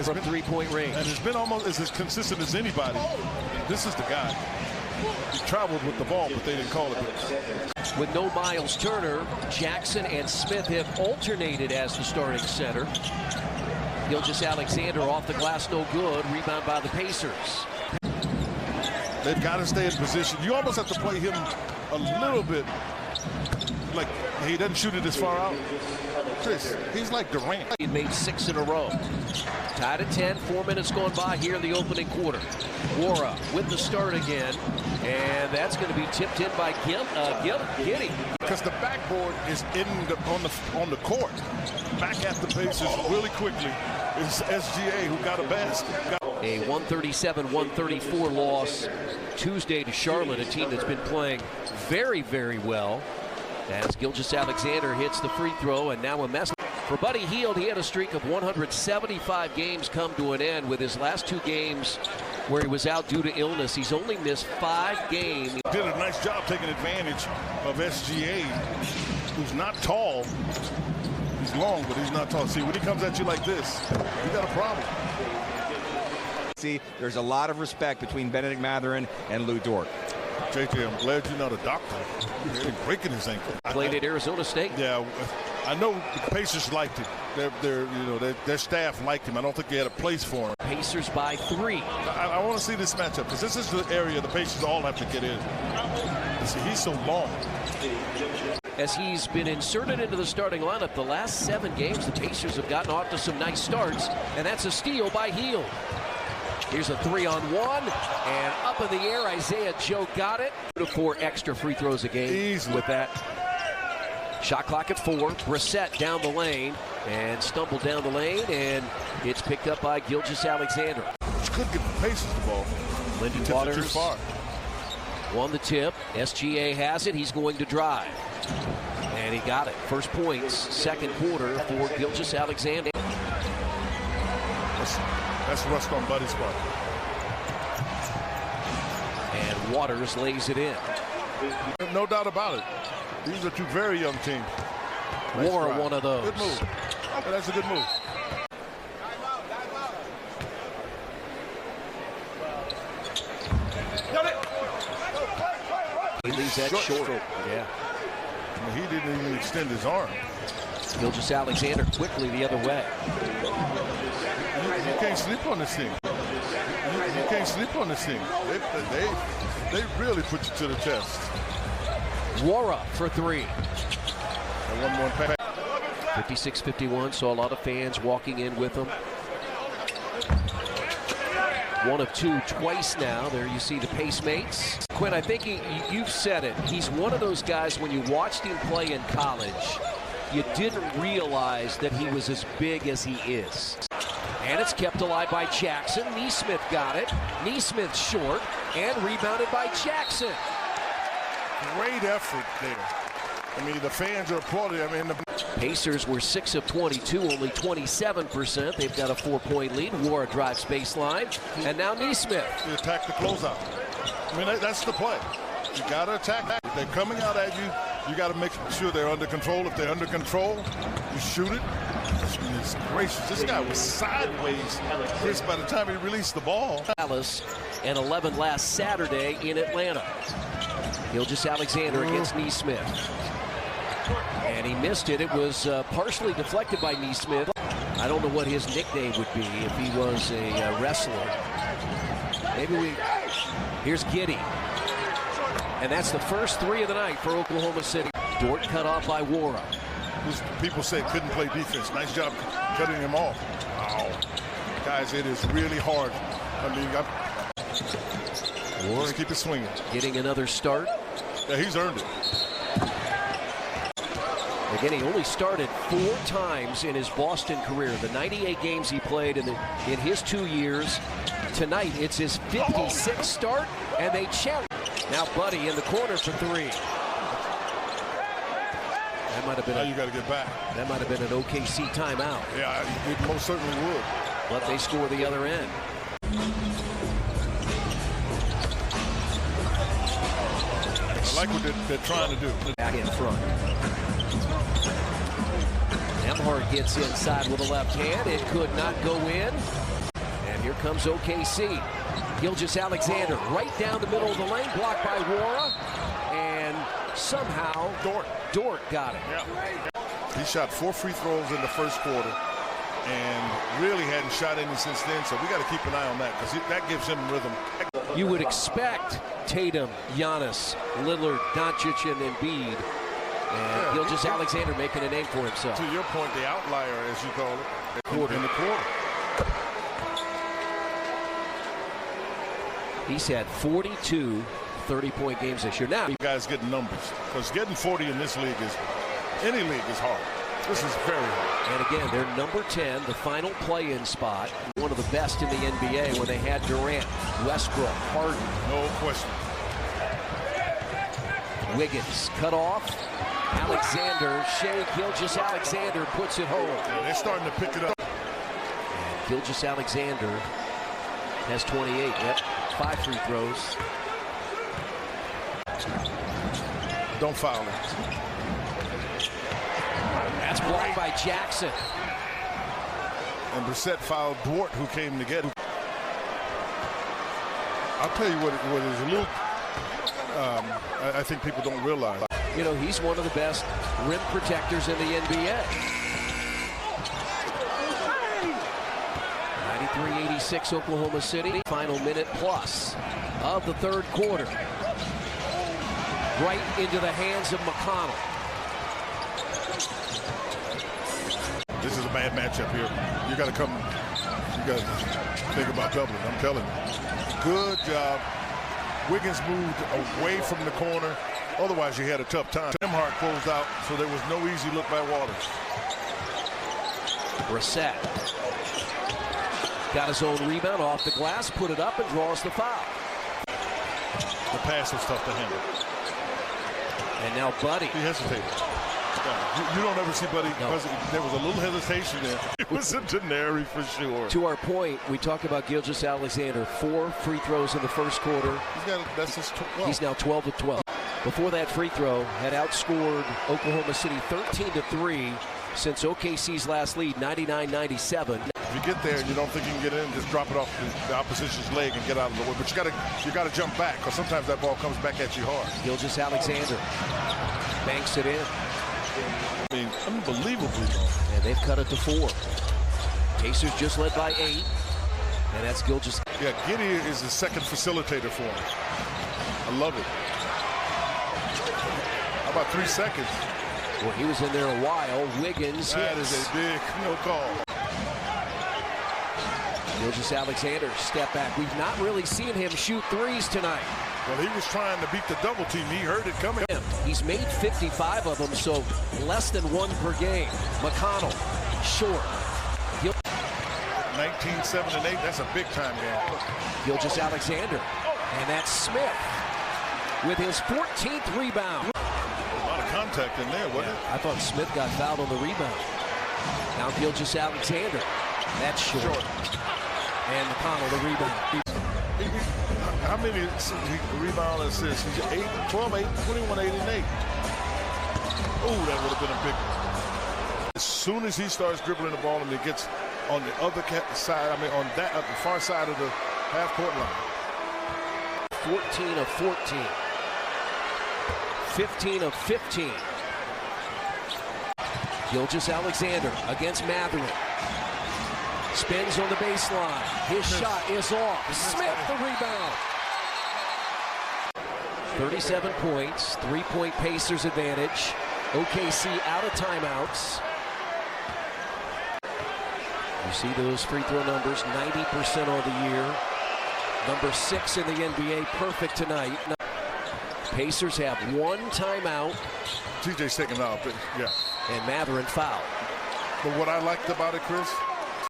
from three-point range. And it's been almost as consistent as anybody. This is the guy. He traveled with the ball, but they didn't call it. With no Miles Turner, Jackson and Smith have alternated as the starting center. Gilgeous-Alexander off the glass, no good. Rebound by the Pacers. They've got to stay in position. You almost have to play him a little bit like he doesn't shoot it as far out. Chris, he's like Durant. He made 6 in a row. Tied at 10, 4 minutes gone by here in the opening quarter. Wara with the start again, and that's going to be tipped in by Giddy. Because the backboard is on the court. Back at the Pacers really quickly is SGA, who got a basket. A 137-134 loss Tuesday to Charlotte, a team that's been playing very, very well. As Gilgeous-Alexander hits the free throw, and now a mess. For Buddy Hield, he had a streak of 175 games come to an end with his last 2 games where he was out due to illness. He's only missed 5 games. He did a nice job taking advantage of SGA, who's not tall. He's long, but he's not tall. See, when he comes at you like this, you got a problem. See, there's a lot of respect between Benedict Mathurin and Lou Dort. JJ, I'm glad you're not a doctor. You're breaking his ankle. Played at Arizona State. Yeah, I know the Pacers liked him. Their staff liked him. I don't think they had a place for him. Pacers by 3. I want to see this matchup because this is the area the Pacers all have to get in. See, he's so long. As he's been inserted into the starting lineup, the last 7 games, the Pacers have gotten off to some nice starts, and that's a steal by Hield. Here's a 3-on-1, and up in the air, Isaiah Joe got it. 4 extra free throws a game. Easily. With that. Shot clock at 4. Brissett down the lane, and stumbled down the lane, and it's picked up by Gilgeous-Alexander. Could get the Pacers the ball. Lindy Waters won the tip. SGA has it. He's going to drive. And he got it. First points, second quarter for Gilgeous-Alexander. That's rust on Buddy's part. And Waters lays it in. No doubt about it. These are 2 very young teams. Nice Wara, one of those. Good move. That's a good move. He leaves that short. Yeah. I mean, he didn't even extend his arm. Gilgeous-Alexander quickly the other way. You can't sleep on this thing. You can't sleep on this thing. They really put you to the test. Wara for 3. And one more pass. 56-51, saw a lot of fans walking in with him. 1 of 2 twice now. There you see the Pacemates. Quinn, I think you've said it. He's one of those guys, when you watched him play in college, you didn't realize that he was as big as he is. And it's kept alive by Jackson. Nesmith got it. Nesmith short and rebounded by Jackson. Great effort there. I mean, the fans are applauding. I mean, the Pacers were 6 of 22, only 27%. They've got a 4-point lead. Wara drives baseline, and now Nesmith. You attack the closeout. I mean, that's the play. You got to attack that. If they're coming out at you, you got to make sure they're under control. If they're under control, you shoot it. Goodness gracious, this guy was sideways, Chris, by the time he released the ball. Dallas and 11 last Saturday in Atlanta. Gilgeous-Alexander against Nesmith. And he missed it. It was partially deflected by Nesmith. I don't know what his nickname would be if he was a wrestler. Here's Giddy. And that's the first 3 of the night for Oklahoma City. Dort cut off by Wara. People say couldn't play defense. Nice job cutting him off. Wow. Guys, it is really hard. I mean, just keep it swinging. Getting another start. Yeah, he's earned it. Again, he only started 4 times in his Boston career. The 98 games he played in his 2 years. Tonight, it's his 56th start, and they challenge. Now Buddy in the corner for 3. That might have been. Now you got to get back. That might have been an OKC timeout. Yeah, it most certainly would. But they score the other end. I like what they're trying to do. Back in front. Nembhard gets inside with a left hand. It could not go in. And here comes OKC. Gilgeous-Alexander right down the middle of the lane, blocked by Wara. And somehow Dort got it. Yeah. He shot 4 free throws in the first quarter and really hadn't shot any since then, so we got to keep an eye on that because that gives him rhythm. You would expect Tatum, Giannis, Lillard, Doncic, and Embiid. And Gilgeous-Alexander making a name for himself. To your point, the outlier, as you call it, in the quarter. He's had 42 30-point games this year. Now, you guys get numbers because getting 40 in this league any league is hard. This is very hard. And again, they're number 10, the final play-in spot. One of the best in the NBA when they had Durant, Westbrook, Harden. No question. Wiggins cut off. Alexander, Shai Gilgeous-Alexander puts it home. Yeah, they're starting to pick it up. And Gilgeous-Alexander has 28. Yep, 5 free throws. Don't foul him. That's blocked by Jackson. And Brissett fouled Dort, who came to get him. I'll tell you what is a little, I think people don't realize. You know, he's one of the best rim protectors in the NBA. 93-86 Oklahoma City. Final minute plus of the third quarter. Right into the hands of McConnell. This is a bad matchup here. You got to think about doubling. I'm telling you. Good job. Wiggins moved away from the corner. Otherwise, you had a tough time. Nembhard closed out, so there was no easy look by Waters. Brissett got his own rebound off the glass, put it up, and draws the foul. The pass was tough to handle. And now Buddy. He hesitated. You don't ever see Buddy because there was a little hesitation there. It was a Denary for sure. To our point, we talked about Gilgeous-Alexander. 4 free throws in the first quarter. That's his 12. He's now 12 of 12. Before that free throw, had outscored Oklahoma City 13-3 since OKC's last lead, 99-97. If you get there and you don't think you can get in, just drop it off the opposition's leg and get out of the way. But you got to jump back because sometimes that ball comes back at you hard. Gilgeous-Alexander banks it in. I mean, unbelievably. And they've cut it to 4. Pacers just led by 8. And that's Gilgeous. Yeah, Giddy is the second facilitator for him. I love it. How about 3 seconds? Well, he was in there a while. Wiggins That is a big no call. Gilgeous-Alexander step back. We've not really seen him shoot threes tonight. Well, he was trying to beat the double team. He heard it coming. He's made 55 of them, so less than 1 per game. McConnell, short. 19, 7, and 8. That's a big time game. Gilgeous-Alexander. And that's Smith with his 14th rebound. A lot of contact in there, wasn't it? I thought Smith got fouled on the rebound. Now Gilgeous-Alexander. That's short. And McConnell, the rebound. How many rebound assists? He's 8, 12, 8, 21, 8, and 8. Oh, that would have been a big one. As soon as he starts dribbling the ball and he gets on the other side, on the far side of the half-court line. 14 of 14. 15 of 15. Gilgeous-Alexander against Mathurin. Spins on the baseline. His shot is off. Smith the rebound. 37 points, 3-point Pacers advantage. OKC out of timeouts. You see those free throw numbers, 90% on the year. Number 6 in the NBA, perfect tonight. Pacers have 1 timeout. TJ's taking out, but yeah. And Mathurin fouled. But what I liked about it, Chris,